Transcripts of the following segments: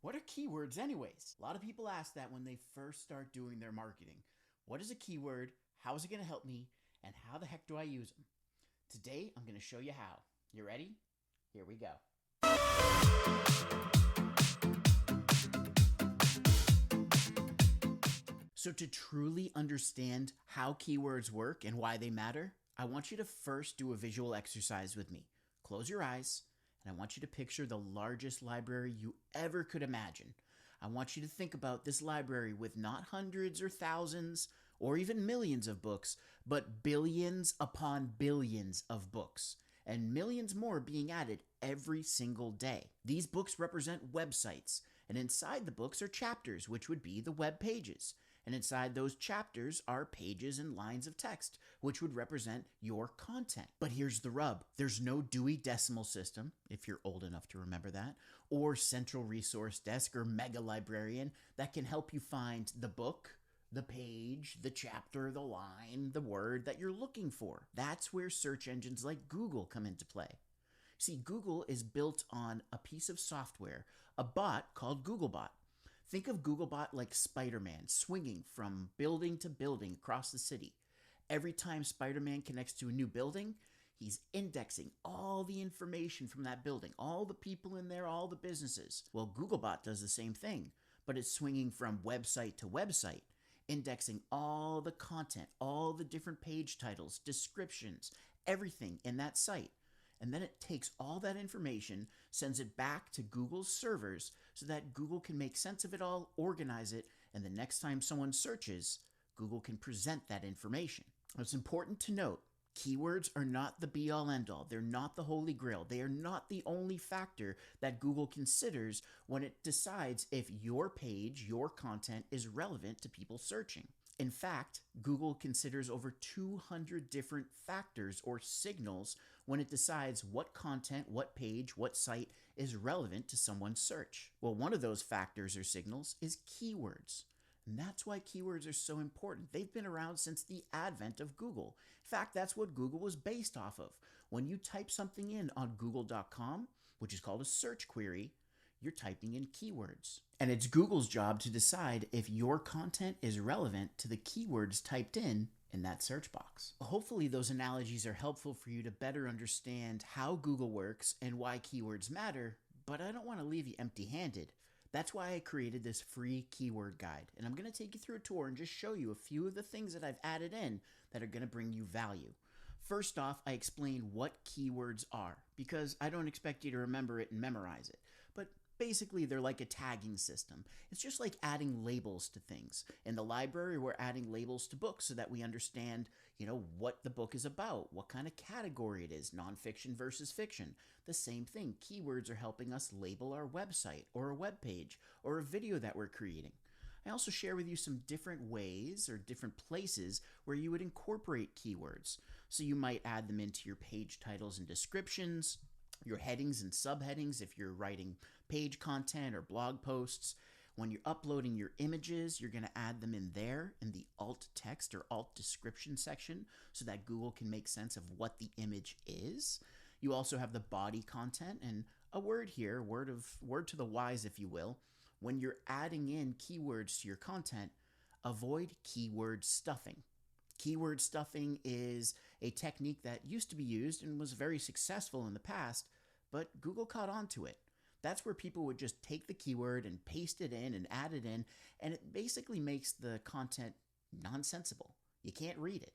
What are keywords, anyways? A lot of people ask that when they first start doing their marketing. What is a keyword? How is it going to help me? And how the heck do I use them? Today, I'm going to show you how. You ready? Here we go. So, to truly understand how keywords work and why they matter, I want you to first do a visual exercise with me. Close your eyes, and I want you to picture the largest library you ever could imagine. I want you to think about this library with not hundreds or thousands or even millions of books, but billions upon billions of books, and millions more being added every single day. These books represent websites, and inside the books are chapters, which would be the web pages. And inside those chapters are pages and lines of text, which would represent your content. But here's the rub. There's no Dewey Decimal System, if you're old enough to remember that, or Central Resource Desk or Mega Librarian that can help you find the book, the page, the chapter, the line, the word that you're looking for. That's where search engines like Google come into play. See, Google is built on a piece of software, a bot called Googlebot. Think of Googlebot like Spider-Man swinging from building to building across the city. Every time Spider-Man connects to a new building, he's indexing all the information from that building, all the people in there, all the businesses. Well, Googlebot does the same thing, but it's swinging from website to website, indexing all the content, all the different page titles, descriptions, everything in that site. And then it takes all that information, sends it back to Google's servers so that Google can make sense of it all, organize it, and the next time someone searches, Google can present that information. It's important to note, keywords are not the be-all end-all. They're not the holy grail. They are not the only factor that Google considers when it decides if your page, your content is relevant to people searching. In fact, Google considers over 200 different factors or signals when it decides what content, what page, what site is relevant to someone's search. Well, one of those factors or signals is keywords. And that's why keywords are so important. They've been around since the advent of Google. In fact, that's what Google was based off of. When you type something in on google.com, which is called a search query, you're typing in keywords. And it's Google's job to decide if your content is relevant to the keywords typed in that search box. Hopefully those analogies are helpful for you to better understand how Google works and why keywords matter, but I don't want to leave you empty-handed. That's why I created this free keyword guide, and I'm going to take you through a tour and just show you a few of the things that I've added in that are going to bring you value. First off, I explain what keywords are, because I don't expect you to remember it and memorize it. But basically, they're like a tagging system. It's just like adding labels to things. In the library, we're adding labels to books so that we understand, what the book is about, what kind of category it is, nonfiction versus fiction. The same thing, keywords are helping us label our website or a web page or a video that we're creating. I also share with you some different ways or different places where you would incorporate keywords. So you might add them into your page titles and descriptions, your headings and subheadings if you're writing page content or blog posts. When you're uploading your images, you're going to add them in there in the alt text or alt description section so that Google can make sense of what the image is. You also have the body content, and a word here, word to the wise, if you will. When you're adding in keywords to your content, avoid keyword stuffing. Keyword stuffing is a technique that used to be used and was very successful in the past, but Google caught on to it. That's where people would just take the keyword and paste it in and add it in, and it basically makes the content nonsensical. You can't read it.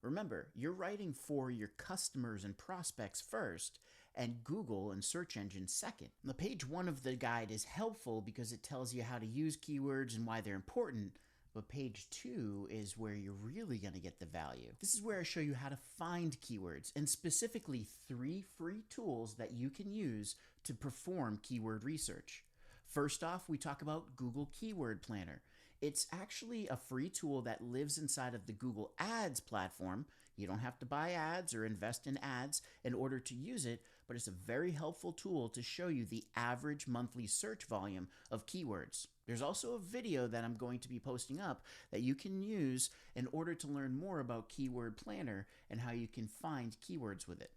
Remember, you're writing for your customers and prospects first, and Google and search engines second. The page 1 of the guide is helpful because it tells you how to use keywords and why they're important, but page 2 is where you're really going to get the value. This is where I show you how to find keywords, and specifically 3 free tools that you can use to perform keyword research. First off, we talk about Google Keyword Planner. It's actually a free tool that lives inside of the Google Ads platform. You don't have to buy ads or invest in ads in order to use it, but it's a very helpful tool to show you the average monthly search volume of keywords. There's also a video that I'm going to be posting up that you can use in order to learn more about Keyword Planner and how you can find keywords with it.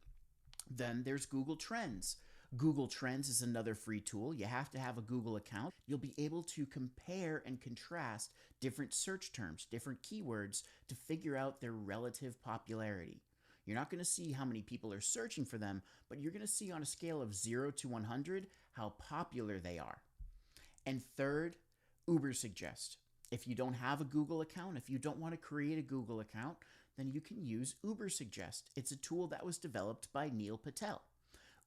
Then there's Google Trends. Google Trends is another free tool. You have to have a Google account. You'll be able to compare and contrast different search terms, different keywords to figure out their relative popularity. You're not going to see how many people are searching for them, but you're going to see on a scale of 0 to 100 how popular they are. And third, ubersuggest. If you don't have a Google account, if you don't want to create a Google account, then you can use ubersuggest. It's a tool that was developed by Neil Patel.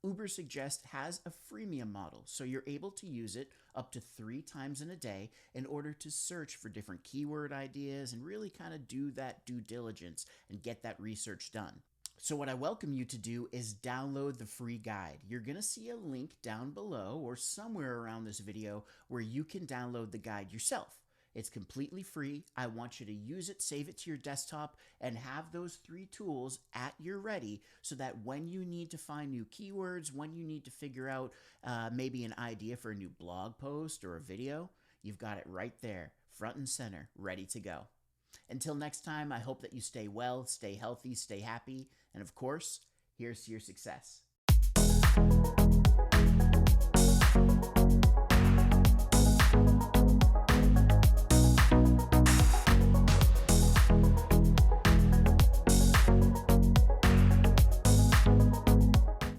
ubersuggest has a freemium model, so you're able to use it up to 3 times in a day in order to search for different keyword ideas and really kind of do that due diligence and get that research done. So what I welcome you to do is download the free guide. You're going to see a link down below or somewhere around this video where you can download the guide yourself. It's completely free. I want you to use it, save it to your desktop, and have those 3 tools at your ready so that when you need to find new keywords, when you need to figure out maybe an idea for a new blog post or a video, you've got it right there, front and center, ready to go. Until next time, I hope that you stay well, stay healthy, stay happy, and of course, here's to your success.